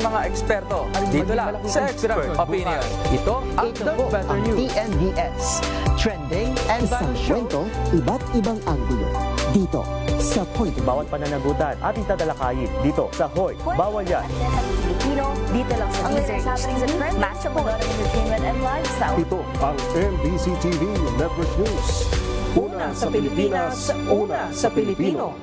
mga eksperto. Dito lang sa Expert Opinion. Ito ang Ito The po Better ang News. TNVS. Trending and Isang Value Show. kwento, iba't ibang anggulo. Dito sa Point. Bawat pananagutan ating tatalakayin dito sa Hoy. Bawal yan. Filipino, dito lang sa Music, Match of Entertainment and Lifestyle. Ito ang MBC TV Network News. Una sa Pilipinas, una sa Pilipino.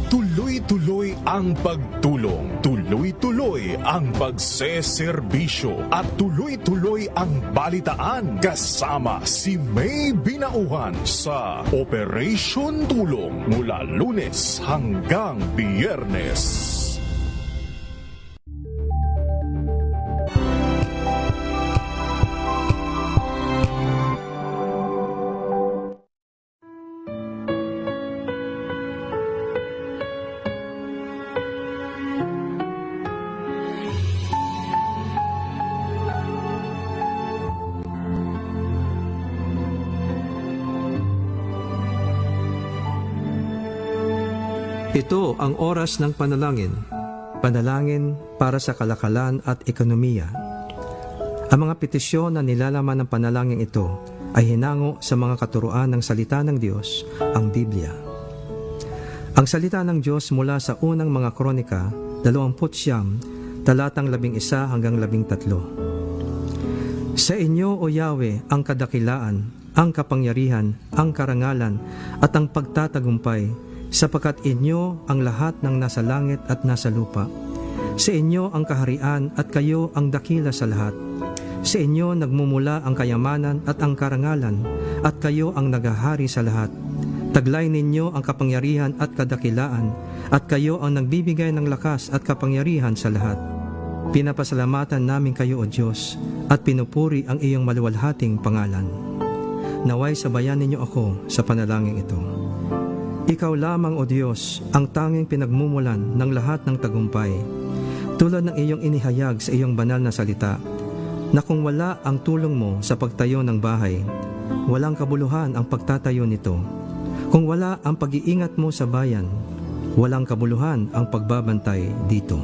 Tuloy-tuloy ang pagtulong, tuloy-tuloy ang pagseserbisyo at tuloy-tuloy ang balitaan kasama si May Binauhan sa Operation Tulong mula Lunes hanggang Biyernes. Ito ang oras ng panalangin. Panalangin para sa kalakalan at ekonomiya. Ang mga petisyon na nilalaman ng panalangin ito ay hinango sa mga katuruan ng salita ng Diyos, ang Biblia. Ang salita ng Diyos mula sa unang mga kronika, 29, talatang 11 hanggang 13. Sa inyo, O Yahweh, ang kadakilaan, ang kapangyarihan, ang karangalan, at ang pagtatagumpay, sapagkat inyo ang lahat ng nasa langit at nasa lupa. Sa inyo ang kaharian at kayo ang dakila sa lahat. Sa inyo nagmumula ang kayamanan at ang karangalan at kayo ang naghahari sa lahat. Taglay ninyo ang kapangyarihan at kadakilaan at kayo ang nagbibigay ng lakas at kapangyarihan sa lahat. Pinapasalamatan namin kayo, O Diyos, at pinupuri ang iyong maluwalhating pangalan. Naway sabayan ninyo ako sa panalangin ito. Ikaw lamang, O Diyos, ang tanging pinagmumulan ng lahat ng tagumpay, tulad ng iyong inihayag sa iyong banal na salita, na kung wala ang tulong mo sa pagtayo ng bahay, walang kabuluhan ang pagtatayo nito. Kung wala ang pag-iingat mo sa bayan, walang kabuluhan ang pagbabantay dito.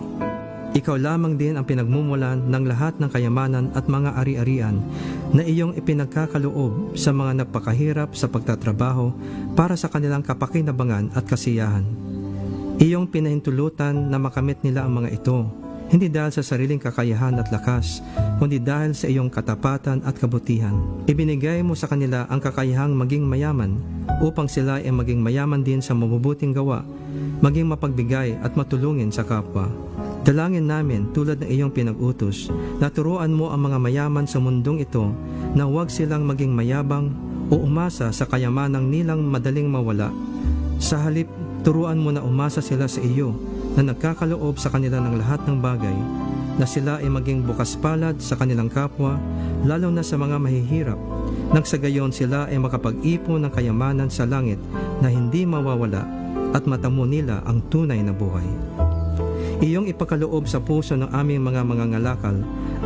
Ikaw lamang din ang pinagmumulan ng lahat ng kayamanan at mga ari-arian na iyong ipinagkakaloob sa mga nagpakahirap sa pagtatrabaho para sa kanilang kapakinabangan at kasiyahan. Iyong pinahintulutan na makamit nila ang mga ito, hindi dahil sa sariling kakayahan at lakas, kundi dahil sa iyong katapatan at kabutihan. Ibinigay mo sa kanila ang kakayahang maging mayaman upang sila ay maging mayaman din sa mabubuting gawa, maging mapagbigay at matulungin sa kapwa. Dalangin namin tulad ng iyong pinag-utos na turuan mo ang mga mayaman sa mundong ito na huwag silang maging mayabang o umasa sa kayamanang nilang madaling mawala. Sa halip, turuan mo na umasa sila sa iyo na nagkakaloob sa kanila ng lahat ng bagay, na sila ay maging bukas palad sa kanilang kapwa, lalo na sa mga mahihirap, nang sa gayon sila ay makapag-ipon ng kayamanan sa langit na hindi mawawala at matamo nila ang tunay na buhay. Iyong ipakaloob sa puso ng aming mga mangangalakal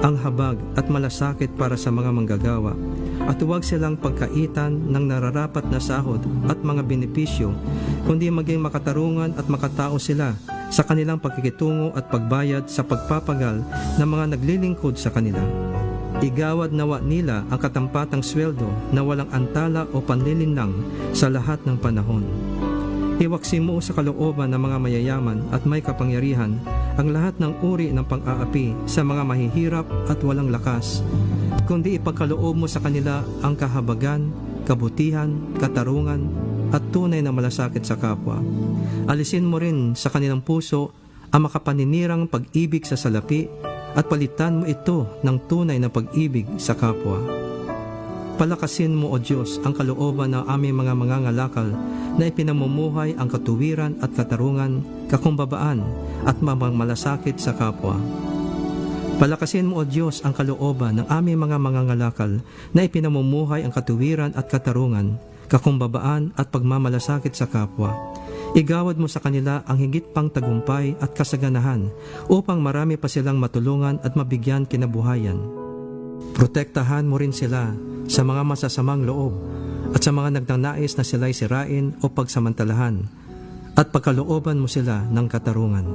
ang habag at malasakit para sa mga manggagawa, at huwag silang pagkaitan ng nararapat na sahod at mga benepisyo, kundi maging makatarungan at makatao sila sa kanilang pagkikitungo at pagbayad sa pagpapagal ng mga naglilingkod sa kanila. Igawad nawa nila ang katampatang sweldo na walang antala o panlilinlang sa lahat ng panahon. Iwaksi mo sa kalooban ng mga mayayaman at may kapangyarihan ang lahat ng uri ng pang-aapi sa mga mahihirap at walang lakas, kundi ipagkaloob mo sa kanila ang kahabagan, kabutihan, katarungan, at tunay na malasakit sa kapwa. Alisin mo rin sa kanilang puso ang makapaninirang pag-ibig sa salapi at palitan mo ito ng tunay na pag-ibig sa kapwa. Palakasin mo, O Diyos, ang kalooban ng aming mga mangangalakal na ipinamumuhay ang katuwiran at katarungan, kakumbabaan at mamamalasakit sa kapwa. Palakasin mo, O Diyos, ang kalooban ng aming mga mangangalakal na ipinamumuhay ang katuwiran at katarungan, kakumbabaan at pagmamalasakit sa kapwa. Igawad mo sa kanila ang higit pang tagumpay at kasaganahan upang marami pa silang matulungan at mabigyan kinabuhayan. Protektahan mo rin sila sa mga masasamang loob at sa mga nagnanais na sila'y sirain o pagsamantalahan, at pagkalooban mo sila ng katarungan.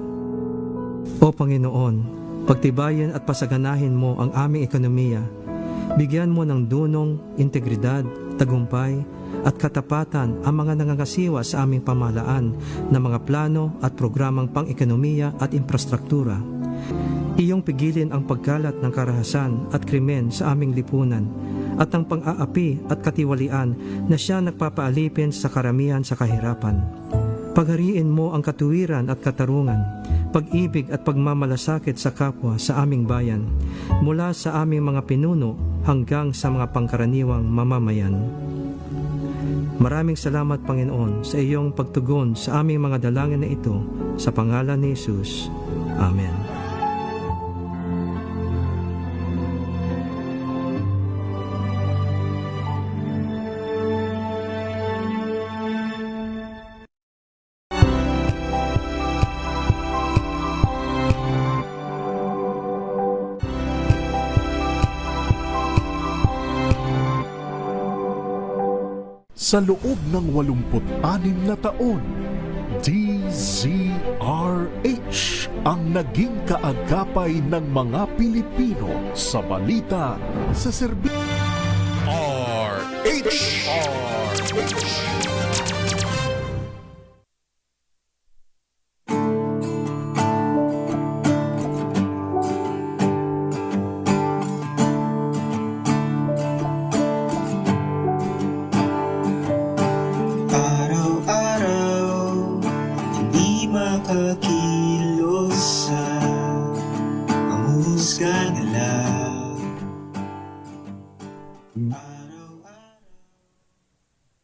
O Panginoon, pagtibayan at pasaganahin mo ang aming ekonomiya. Bigyan mo ng dunong, integridad, tagumpay at katapatan ang mga nangangasiwa sa aming pamahalaan ng mga plano at programang pang-ekonomiya at infrastruktura. Iyong pigilin ang pagkalat ng karahasan at krimen sa aming lipunan at ang pang-aapi at katiwalian na siya nagpapaalipin sa karamihan sa kahirapan. Paghariin mo ang katuwiran at katarungan, pag-ibig at pagmamalasakit sa kapwa sa aming bayan, mula sa aming mga pinuno hanggang sa mga pangkaraniwang mamamayan. Maraming salamat, Panginoon, sa iyong pagtugon sa aming mga dalangin na ito, sa pangalan ni Jesus. Amen. Sa loob ng 86 na taon, DZRH ang naging kaagapay ng mga Pilipino sa balita, sa serbisyo. RH! Makakilos sa mahusgang alam.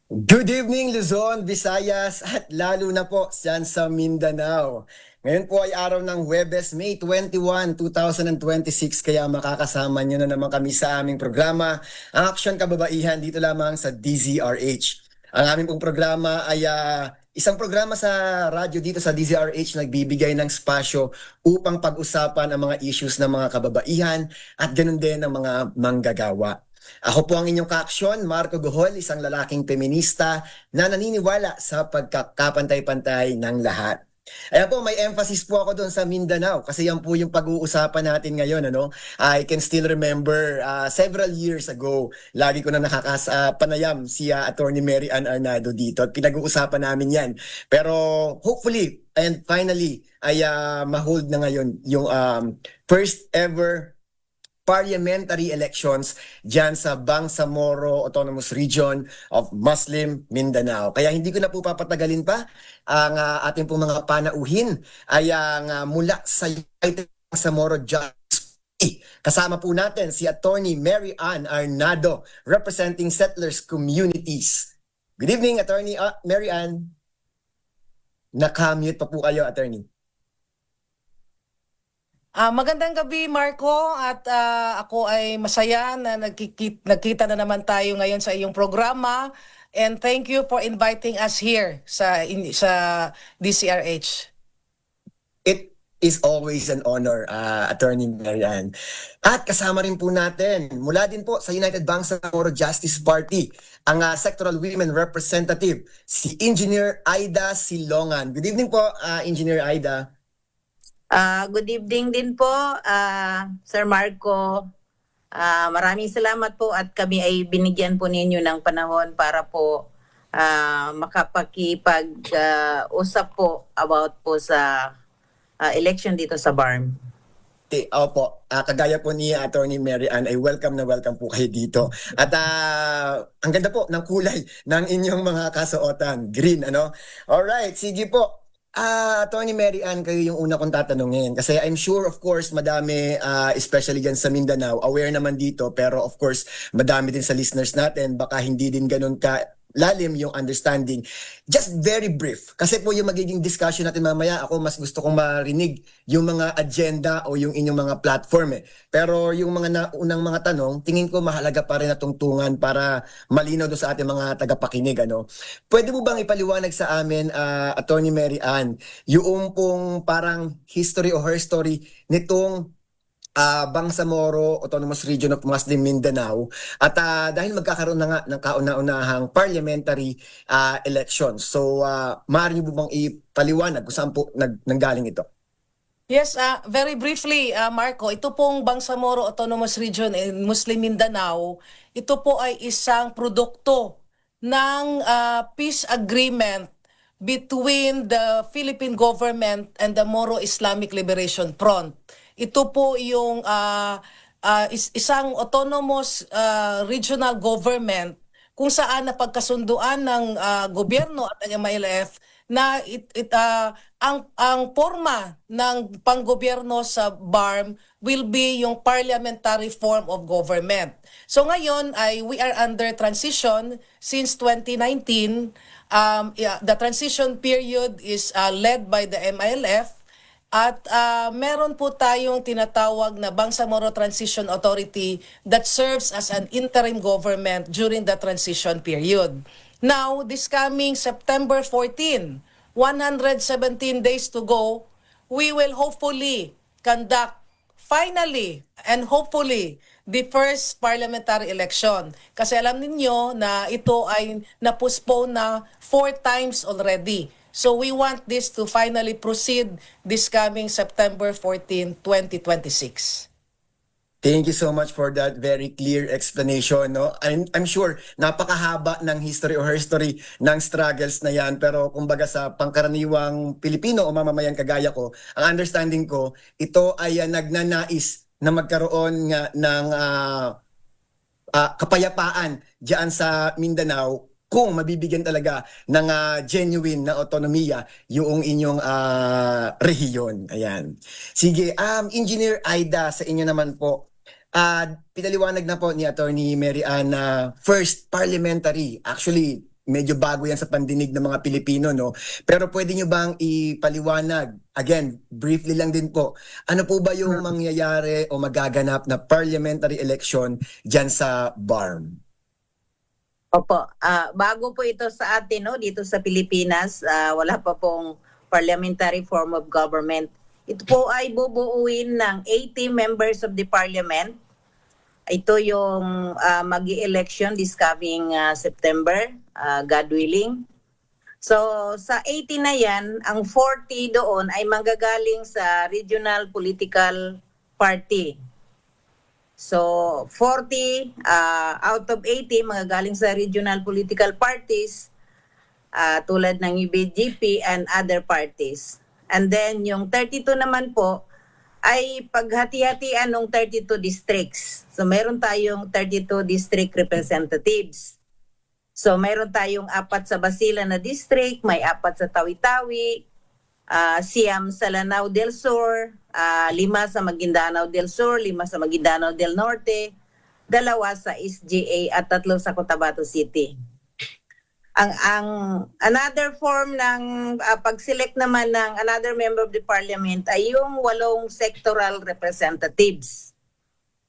Good evening Luzon, Visayas at lalo na po dyan sa Mindanao. Ngayon po ay araw ng Huwebes, May 21, 2026, kaya makakasama nyo na naman kami sa aming programa, ang Aksyon Kababaihan, dito lamang sa DZRH. Ang aming pong programa ay isang programa sa radyo dito sa DZRH na nagbibigay ng spasyo upang pag-usapan ang mga issues ng mga kababaihan at ganun din ng mga manggagawa. Ako po ang inyong kaaksyon, Marco Gohol, isang lalaking feminista na naniniwala sa pagkakapantay-pantay ng lahat. Ayan po, may emphasis po ako doon sa Mindanao kasi yan po yung pag-uusapan natin ngayon. I can still remember several years ago, lagi ko na nakakapanayam si Attorney Mary Ann Arnado dito at pinag-uusapan namin yan. Pero hopefully and finally ay ma-hold na ngayon yung first ever parliamentary elections dyan sa Bangsamoro Autonomous Region of Muslim Mindanao. Kaya hindi ko na po papatagalin pa. Ang ating pong mga panauhin ay mula sa United Bangsamoro Justice. Kasama po natin si Attorney Mary Ann Arnado, representing Settlers Communities. Good evening, Attorney Mary Ann. Naka-mute pa po kayo, Attorney. Magandang gabi, Marco, at ako ay masaya na nagkita na naman tayo ngayon sa iyong programa, and thank you for inviting us here sa DZRH. It is always an honor, Attorney Mary Ann. At kasama rin po natin, mula din po sa United Bangsamoro Justice Party, ang Sectoral Women Representative, si Engineer Aida Silongan. Good evening po, Engineer Aida. Good evening din po, Sir Marco. Maraming salamat po at kami ay binigyan po ninyo ng panahon para po makapakipag-usap po about po sa election dito sa BARM. Opo, kagaya po ni Attorney Mary Ann, ay welcome na welcome po kayo dito. At ang ganda po ng kulay ng inyong mga kasuotan, green, Alright, sige po. Attorney Mary Ann, kayo yung una kong tatanungin. Kasi I'm sure, of course, madami, especially dyan sa Mindanao, aware naman dito. Pero of course, madami din sa listeners natin. Baka hindi din ganun ka lalim yung understanding. Just very brief. Kasi po yung magiging discussion natin mamaya, ako mas gusto kong marinig yung mga agenda o yung inyong mga platform. Pero yung mga unang mga tanong, tingin ko mahalaga pa rin na tungtungan para malinaw doon sa ating mga tagapakinig. Pwede mo bang ipaliwanag sa amin, Attorney Mary Ann, yung pong parang history o her story nitong Bangsamoro Autonomous Region of Muslim Mindanao at dahil magkakaroon na nga ng kauna-unahang parliamentary elections. So maaari niyo po bang ipaliwanag kung saan po nanggaling ito? Yes, very briefly, Marco, ito pong Bangsamoro Autonomous Region in Muslim Mindanao, ito po ay isang produkto ng peace agreement between the Philippine government and the Moro Islamic Liberation Front. Ito po yung isang autonomous regional government kung saan napagkasunduan ng gobyerno at ang MILF na ang forma ng panggobyerno sa BARM will be yung parliamentary form of government. So ngayon ay we are under transition since 2019. The transition period is led by the MILF at meron po tayong tinatawag na Bangsamoro Transition Authority that serves as an interim government during the transition period. Now, this coming September 14, 117 days to go, we will hopefully conduct finally and hopefully the first parliamentary election. Kasi alam ninyo na ito ay na-postpone na 4 times already. So we want this to finally proceed this coming September 14, 2026. Thank you so much for that very clear explanation. No? I'm sure napakahaba ng history or herstory ng struggles na yan. Pero kumbaga sa pangkaraniwang Pilipino o mamamayan kagaya ko, ang understanding ko, ito ay nagnanais na magkaroon nga ng kapayapaan diyan sa Mindanao kung mabibigyan talaga ng genuine na autonomiya yung inyong rehiyon. Ayan. Sige, Engineer Aida, sa inyo naman po. Pinaliwanag na po ni Attorney Mary Ann na first parliamentary. Actually, medyo bago yan sa pandinig ng mga Pilipino, no? Pero pwede nyo bang ipaliwanag, again, briefly lang din po, ano po ba yung mangyayari o magaganap na parliamentary election dyan sa BARM? Opo, bago po ito sa atin, no, dito sa Pilipinas, wala pa pong parliamentary form of government. Ito po ay bubuuin ng 80 members of the parliament. Ito yung mag-election this coming September, God willing. So sa 80 na yan, ang 40 doon ay manggagaling sa regional political party. So 40 out of 80 manggagaling sa regional political parties tulad ng UBGP and other parties. And then yung 32 naman po ay paghati-hatian ng 32 districts. So meron tayong 32 district representatives. So meron tayong 4 sa Basilan na district, may 4 sa Tawi-Tawi, 9 sa Lanao del Sur, 5 sa Maguindanao del Sur, 5 sa Maguindanao del Norte, 2 sa SGA at 3 sa Cotabato City. Ang another form ng pag-select naman ng another member of the parliament ay yung 8 sectoral representatives.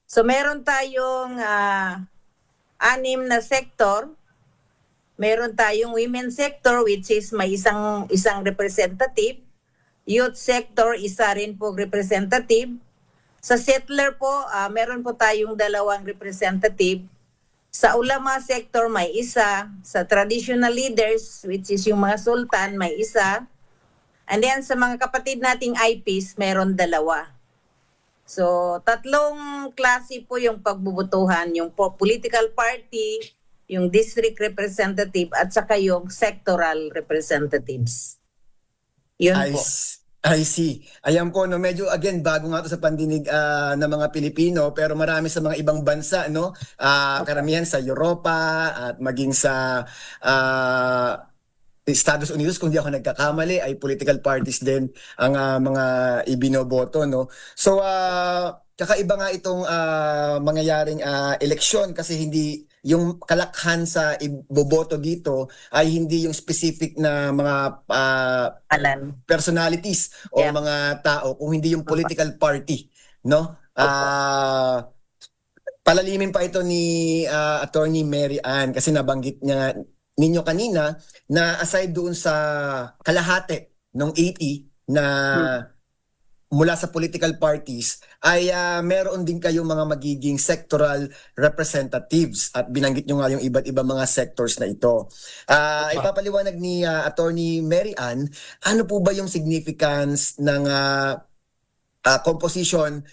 So meron tayong 6 na sector. Meron tayong women sector which is may isang representative. Youth sector, isa rin po representative. Sa settler po, meron po tayong 2 representative. Sa ulama sector may isa, sa traditional leaders which is yung mga sultan may isa, and then sa mga kapatid nating IPs meron 2. So 3 klase po yung pagbubutuhan, yung political party, yung district representative at saka yung sectoral representatives. Yun po. I see. Ayan po, no, medyo again bago nga to sa pandinig ng mga Pilipino, pero marami sa mga ibang bansa, no, karamihan sa Europa at maging sa Estados Unidos, kung di ako nagkakamali, ay political parties din ang mga ibinoboto, no. So kakaiba nga itong mangyayaring eleksyon kasi hindi yung kalakhan sa iboboto dito ay hindi yung specific na mga personalities o mga tao, kung hindi yung political party, no? Palalimin pa ito ni Attorney Mary Ann kasi nabanggit niya ninyo kanina na aside doon sa kalahati ng 80 na mula sa political parties ay meron din kayo mga magiging sectoral representatives at binanggit nyo nga yung iba't ibang mga sectors na ito. Ipapaliwanag ni Attorney Mary Ann, ano po ba yung significance ng composition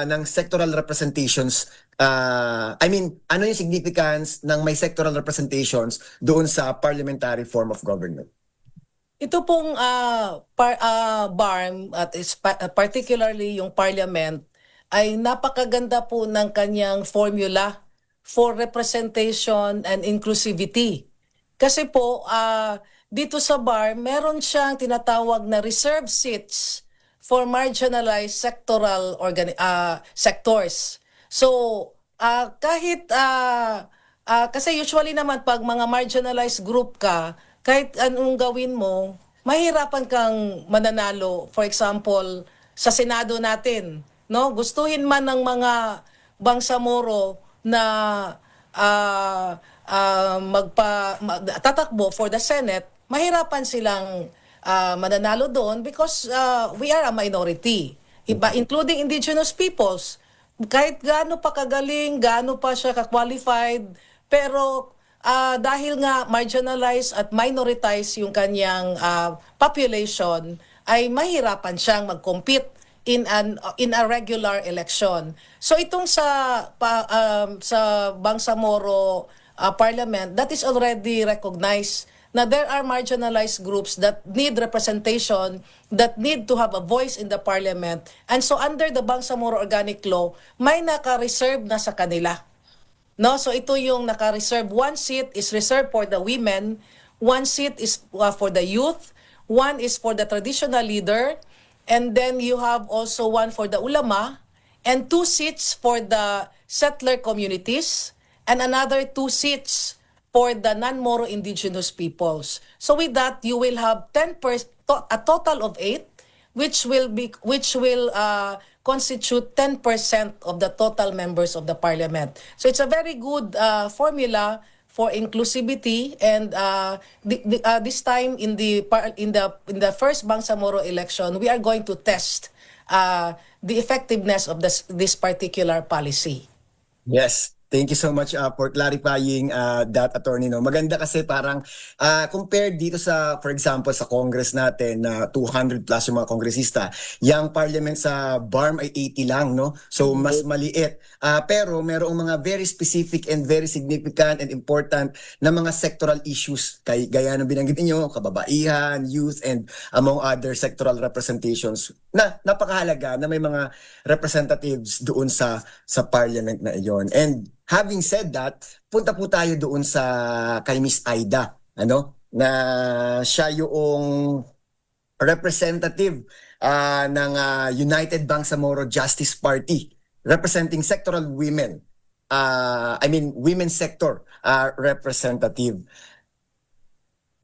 ng sectoral representations? Ano yung significance ng may sectoral representations doon sa parliamentary form of government? Ito pong BARM at particularly yung Parliament ay napakaganda po ng kanyang formula for representation and inclusivity. Kasi po dito sa BARM meron siyang tinatawag na reserved seats for marginalized sectoral sectors. So kahit kasi usually naman pag mga marginalized group ka, kahit anong gawin mo, mahirapan kang mananalo. For example, sa Senado natin, no? Gustuhin man ng mga Bangsamoro na tatakbo for the Senate, mahirapan silang mananalo doon because we are a minority, including indigenous peoples. Kahit gaano pa kagaling, gaano pa siya ka-qualified, pero dahil nga marginalized at minoritized yung kanyang population, ay mahirapan siyang mag-compete in a regular election. So itong sa Bangsamoro Parliament, that is already recognized na there are marginalized groups that need representation, that need to have a voice in the Parliament. And so under the Bangsamoro Organic Law, may naka-reserve na sa kanila. No, so ito yung naka-reserve. One seat is reserved for the women, one seat is for the youth, one is for the traditional leader, and then you have also one for the ulama, and 2 seats for the settler communities, and another 2 seats for the non-Moro indigenous peoples. So with that, you will have a total of 8, which will constitute 10% of the total members of the parliament. So it's a very good formula for inclusivity, and this time in the first Bangsamoro election, we are going to test the effectiveness of this particular policy. Yes. Thank you so much for clarifying that, Attorney. No? Maganda kasi parang compared dito sa, for example, sa Congress natin na 200 plus yung mga kongresista, yung parliament sa BARM ay 80 lang, no? So mas maliit. Pero merong mga very specific and very significant and important na mga sectoral issues. Gaya ng binanggit niyo, kababaihan, youth, and among other sectoral representations na napakahalaga na may mga representatives doon sa parliament na iyon. And having said that, punta po tayo doon sa kay Miss Aida, na siya yung representative ng United Bangsamoro Justice Party, representing sectoral women. Women's sector representative.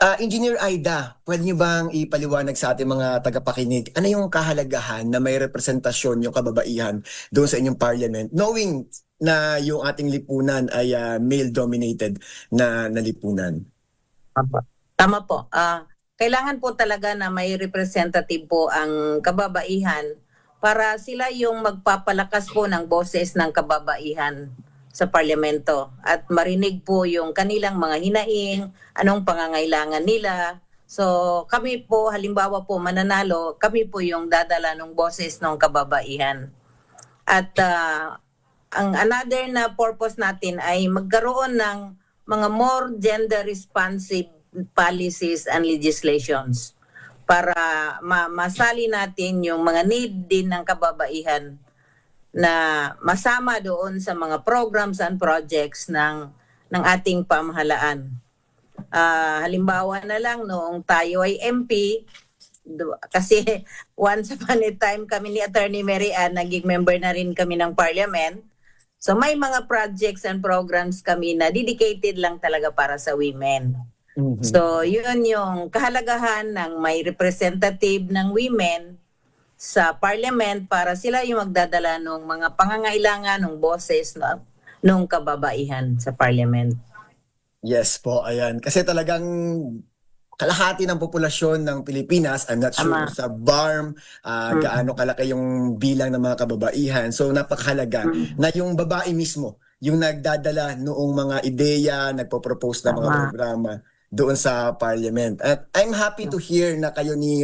Engineer Aida, pwede niyo bang ipaliwanag sa ating mga tagapakinig, ano yung kahalagahan na may representasyon yung kababaihan doon sa inyong parliament, knowing na yung ating lipunan ay male-dominated na lipunan? Tama po. Kailangan po talaga na may representative po ang kababaihan para sila yung magpapalakas po ng boses ng kababaihan sa parlamento at marinig po yung kanilang mga hinaing, anong pangangailangan nila. So kami po, halimbawa po mananalo, kami po yung dadala ng boses ng kababaihan. At ang another na purpose natin ay magkaroon ng mga more gender responsive policies and legislations para masali natin yung mga need din ng kababaihan na masama doon sa mga programs and projects ng ating pamahalaan. Halimbawa na lang noong tayo ay MP, kasi once upon a time kami ni Attorney Mary Ann, naging member na rin kami ng parliament. So may mga projects and programs kami na dedicated lang talaga para sa women. Mm-hmm. So yun yung kahalagahan ng may representative ng women sa parliament para sila yung magdadala ng mga pangangailangan ng boses ng kababaihan sa parliament. Yes po, ayan. Kasi talagang kalahati ng populasyon ng Pilipinas. I'm not sure Tama. sa BARM, gaano kalaki yung bilang ng mga kababaihan. So napakahalaga na yung babae mismo, yung nagdadala noong mga ideya, nagpo-propose ng mga Tama. programa doon sa parliament. At I'm happy to hear na kayo ni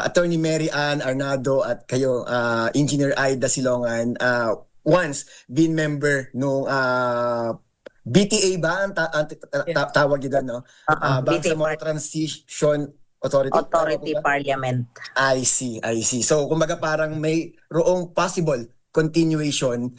Attorney Mary Ann Arnado at kayo Engineer Aida Silongan once been member nung BTA ba ang tawag yun, no? Bangsamoro Transition Authority. Authority Parliament. I see. So, kumbaga parang may roong possible continuation,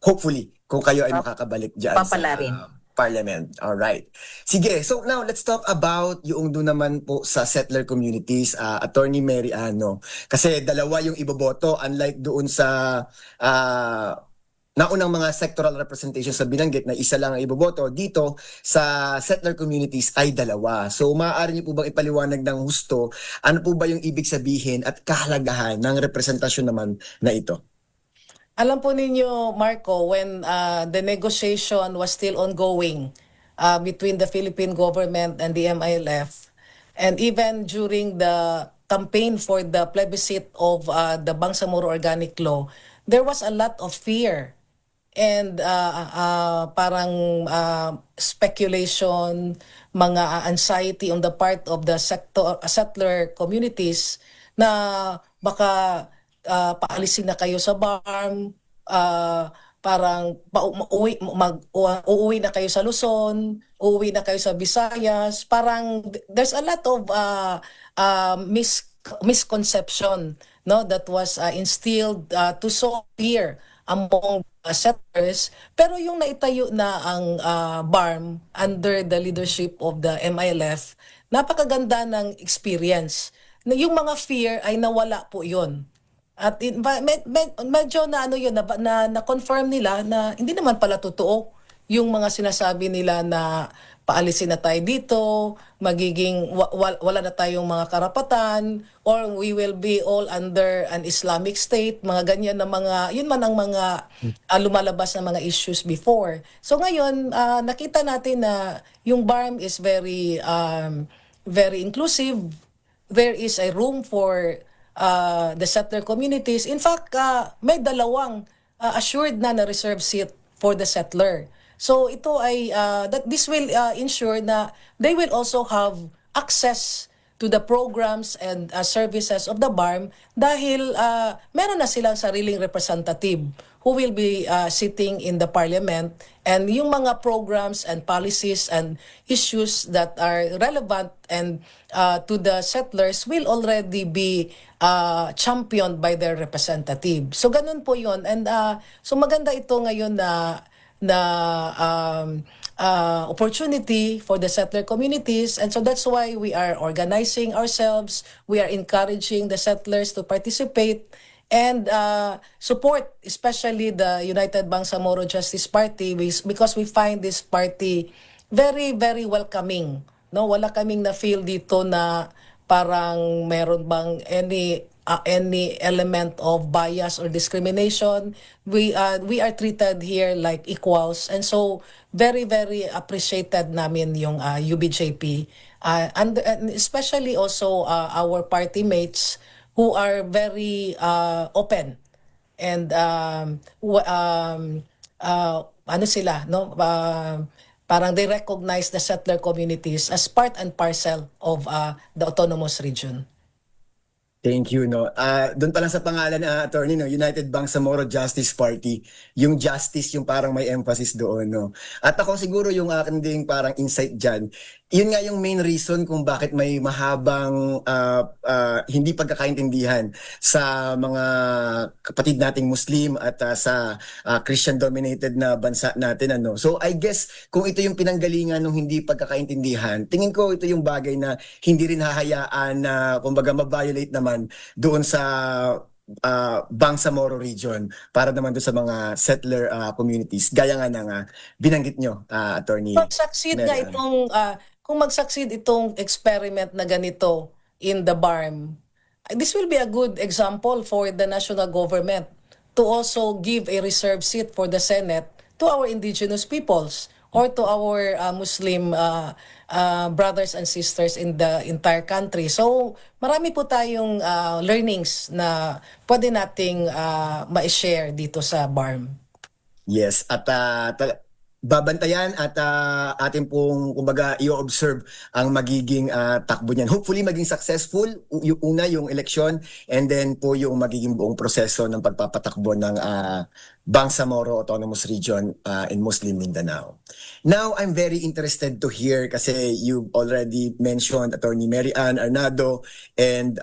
hopefully, kung kayo ay makakabalik dyan Papala rin. Parliament. Alright. Sige, so now let's talk about yung doon naman po sa settler communities, Attorney Mary Ann, no? Kasi dalawa yung iboboto, unlike doon sa naunang mga sectoral representation sa binanggit na isa lang ang iboboto, dito sa settler communities ay dalawa. So maaari niyo po bang ipaliwanag ng husto, ano po ba yung ibig sabihin at kahalagahan ng representasyon naman na ito? Alam po ninyo, Marco, when the negotiation was still ongoing between the Philippine government and the MILF, and even during the campaign for the plebiscite of the Bangsamoro Organic Law, there was a lot of fear and parang speculation, mga anxiety on the part of the settler communities na baka paalisin na kayo sa BARM, parang uuwi na kayo sa Luzon, uuwi na kayo sa Visayas. Parang there's a lot of misconception, no, that was instilled to sow fear among settlers. Pero yung naitayo na ang BARM under the leadership of the MILF, napakaganda ng experience. Yung mga fear ay nawala po yun. At medyo na ano yun, na confirm nila na hindi naman pala totoo yung mga sinasabi nila na paalisin na tayo dito, magiging wala na tayong mga karapatan, or we will be all under an Islamic state, mga ganyan na mga, yun man ang mga lumalabas na mga issues before. So ngayon, nakita natin na yung BARM is very inclusive. There is a room for the settler communities. In fact, may dalawang assured na reserve seat for the settler. So ito ay that this will ensure na they will also have access to the programs and services of the BARM dahil meron na silang sariling representative who will be sitting in the parliament, and yung mga programs and policies and issues that are relevant and to the settlers will already be championed by their representative. So ganun po yun. And so maganda ito ngayon na opportunity for the settler communities, and so that's why we are organizing ourselves. We are encouraging the settlers to participate and support especially the United Bangsamoro Justice Party, because we find this party very, very welcoming. No, wala kaming na-feel dito na parang meron bang any element of bias or discrimination. We are treated here like equals, and so very, very appreciated namin yung UBJP, and especially also our party mates who are very open and ano sila, no, parang they recognize the settler communities as part and parcel of the autonomous region. Thank you, no. Doon pa lang sa pangalan attorney, no, United Bangsamoro Justice Party, yung justice yung parang may emphasis doon, no. At ako siguro yung akin ding parang insight diyan, yun nga yung main reason kung bakit may mahabang hindi pagkakaintindihan sa mga kapatid nating Muslim at sa Christian-dominated na bansa natin, ano. So I guess kung ito yung pinanggalingan ng hindi pagkakaintindihan, tingin ko ito yung bagay na hindi rin hahayaan na kumbaga ma-violate naman doon sa Bangsamoro region para naman doon sa mga settler communities gaya nga ng binanggit nyo, attorney. Kung mag-succeed itong experiment na ganito in the BARM, this will be a good example for the national government to also give a reserve seat for the Senate to our indigenous peoples. or to our Muslim brothers and sisters in the entire country. So marami po tayong learnings na pwede nating ma-share dito sa BARM. Yes, at babantayan at atin pong kumbaga i-observe ang magiging takbo niyan. Hopefully maging successful yung una yung eleksyon, and then po yung magiging buong proseso ng pagpapatakbo ng Bangsamoro Autonomous Region in Muslim Mindanao. Now, I'm very interested to hear kasi you already mentioned Attorney Mary Ann Arnado and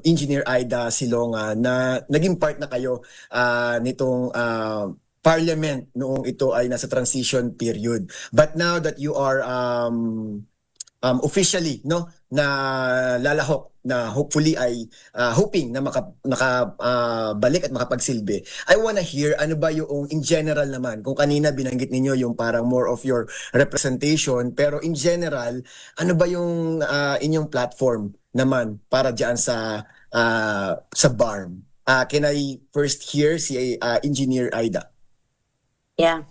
Engineer Aida Silonga na naging part na kayo nitong Parliament noong ito ay nasa transition period. But now that you are officially na lalahok na hopefully ay hoping na makabalik at makapagsilbi, I wanna hear ano ba yung in general naman, kung kanina binanggit ninyo yung parang more of your representation, pero in general, ano ba yung inyong platform naman para diyan sa BARM? Can I first hear si Engineer Aida? Yeah.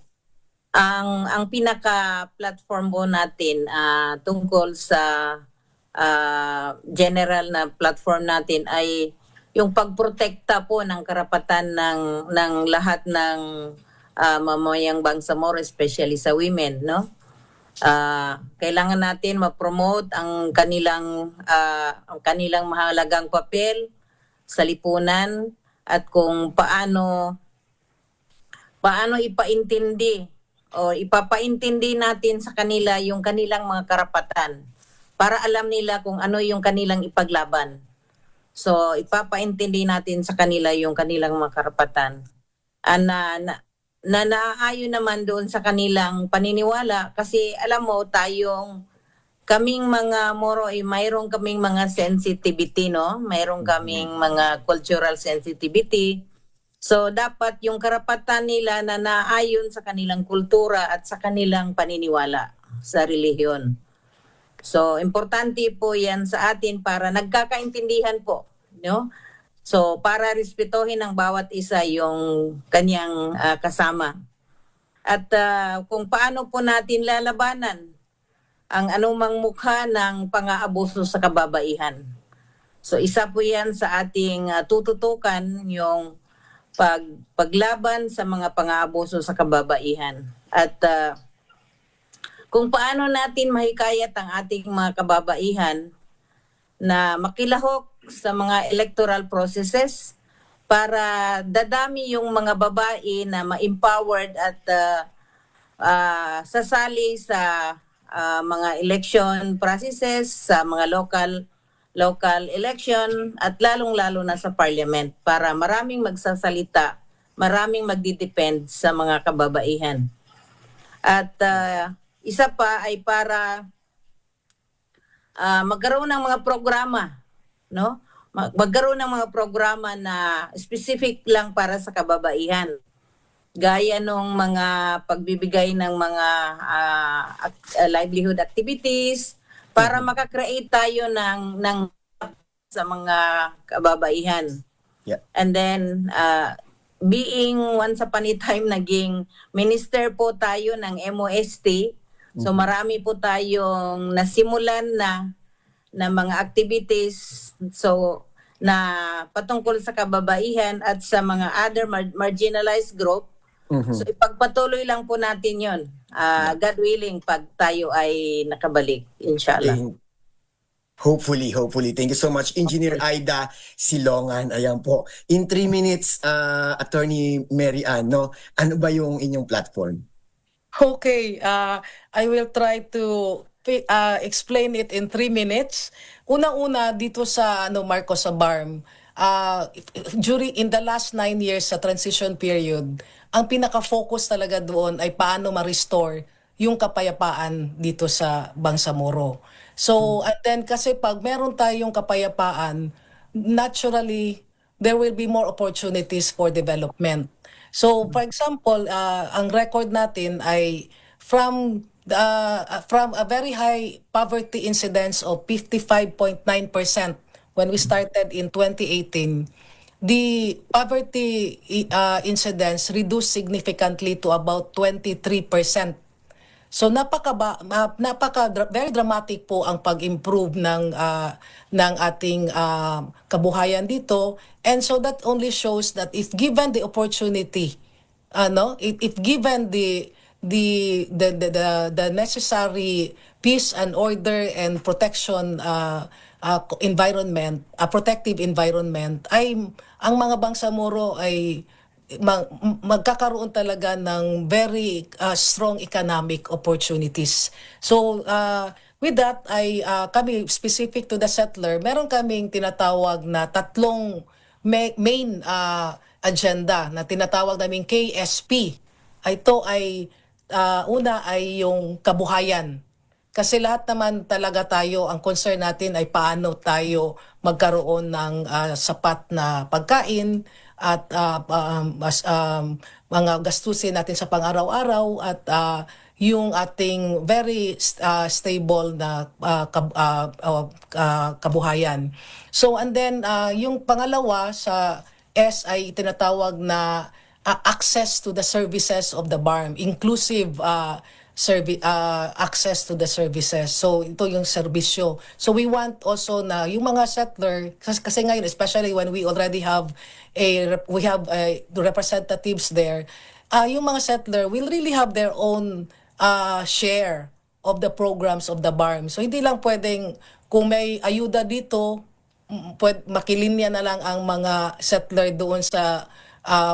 Ang pinaka-platform po natin tungkol sa general na platform natin ay yung pagprotekta po ng karapatan ng lahat ng mamayang Bangsamoro, especially sa women, no? Kailangan natin ma-promote ang kanilang mahalagang papel sa lipunan at kung paano ipaintindi o ipapaintindi natin sa kanila yung kanilang mga karapatan para alam nila kung ano yung kanilang ipaglaban. So, ipapaintindi natin sa kanila yung kanilang mga karapatan. Na naayon naman doon sa kanilang paniniwala kasi alam mo kaming mga Moro ay mayroong kaming mga sensitivity, no? Mayroong kaming mga cultural sensitivity. So, dapat yung karapatan nila na naayon sa kanilang kultura at sa kanilang paniniwala sa relihiyon. So, importante po yan sa atin para nagkakaintindihan po, no? So, para respetuhin ng bawat isa yung kanyang kasama. At kung paano po natin lalabanan ang anumang mukha ng pang-aabuso sa kababaihan. So, isa po yan sa ating tututukan yung paglaban sa mga pang-aabuso sa kababaihan. At kung paano natin mahikayat ang ating mga kababaihan na makilahok sa mga electoral processes para dadami yung mga babae na ma-empowered at sasali sa mga election processes, sa mga local election at lalong-lalo na sa parliament para maraming magsasalita, maraming magdidepend sa mga kababaihan. At isa pa ay para magkaroon ng mga programa, no? Magkaroon ng mga programa na specific lang para sa kababaihan. Gaya nung mga pagbibigay ng mga livelihood activities, para makakreate tayo ng sa mga kababaihan. Yeah. And then, being once upon a time naging minister po tayo ng MOST, so marami po tayong nasimulan na mga activities so na patungkol sa kababaihan at sa mga other marginalized group. So ipagpatuloy lang po natin yon. God willing, pag tayo ay nakabalik, inshallah. Hopefully. Thank you so much, Engineer Aida Silongan. Ayan po. In 3 minutes, Attorney Mary Ann, no? Ano ba yung inyong platform? Okay, I will try to explain it in 3 minutes. Una-una dito sa Marco, sa BARM, in the last 9 years sa transition period, ang pinaka-focus talaga doon ay paano ma-restore yung kapayapaan dito sa Bangsamoro. So, and then kasi pag meron tayong kapayapaan, naturally, there will be more opportunities for development. So, for example, ang record natin ay from a very high poverty incidence of 55.9% when we started in 2018, the poverty incidence reduced significantly to about 23%. So very dramatic po ang pag-improve ng ating kabuhayan dito, and so that only shows that if given the opportunity, if given the necessary peace and order and protection environment, a protective environment, ay ang mga Bangsamoro ay magkakaroon talaga ng very strong economic opportunities. So with that, kami specific to the settler, meron kaming tinatawag na tatlong main agenda na tinatawag naming KSP. Ito ay una ay yung kabuhayan. Kasi lahat naman talaga tayo, ang concern natin ay paano tayo magkaroon ng sapat na pagkain at mga gastusin natin sa pang-araw-araw at yung ating very stable na kabuhayan. So and then yung pangalawa sa S ay tinatawag na access to the services of the BARM, inclusive access to the services. So ito yung serbisyo. So we want also na yung mga settler, kasi ngayon especially when we already have the representatives there, yung mga settler will really have their own share of the programs of the BARM. So hindi lang pwedeng kung may ayuda dito, makilinya na lang ang mga settler doon sa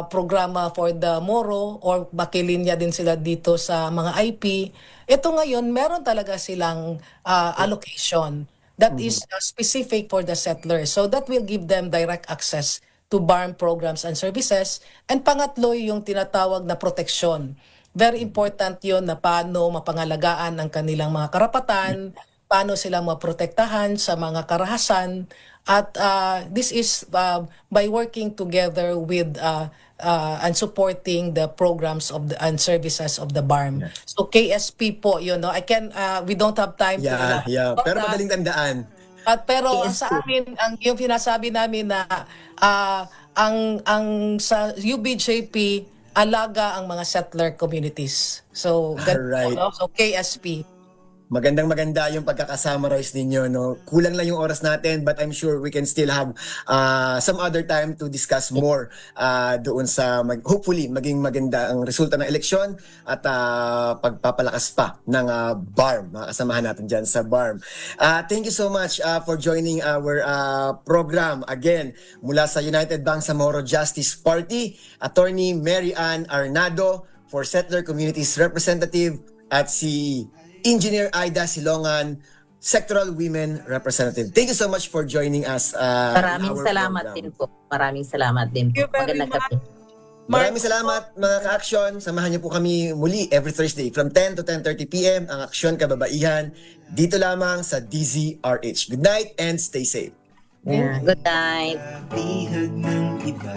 programa for the Moro or makilinya din sila dito sa mga IP. Ito ngayon, meron talaga silang allocation that is specific for the settlers. So that will give them direct access to BARM programs and services. And pangatlo, yung tinatawag na proteksyon. Very important yun na paano mapangalagaan ang kanilang mga karapatan, paano sila maprotektahan sa mga karahasan. At this is by working together with and supporting the programs of and services of the BARM. So KSP po, we don't have time to pero madaling tandaan. Pero sa amin, yung sinasabi namin na ang sa UBJP, alaga ang mga settler communities. So, Alright. So KSP. Maganda yung pagkakasummarize ninyo, no? Kulang lang yung oras natin, but I'm sure we can still have some other time to discuss more doon sa hopefully maging maganda ang resulta ng eleksyon at pagpapalakas pa ng BARM, mga kasamahan natin dyan sa BARM. Thank you so much for joining our program again mula sa United Bangsamoro Justice Party, Attorney Mary Ann Arnado for Settler Communities Representative at si Engineer Aida Silongan, Sectoral Women Representative. Thank you so much for joining us. Maraming salamat din po. Maraming salamat din po. Magandang gabi. Maraming salamat mga ka-aksyon. Samahan niyo po kami muli every Thursday from 10 to 10:30 p.m. ang Aksyon Kababaihan dito lamang sa DZRH. Good night and stay safe. Yeah, good night. Bihag ng iba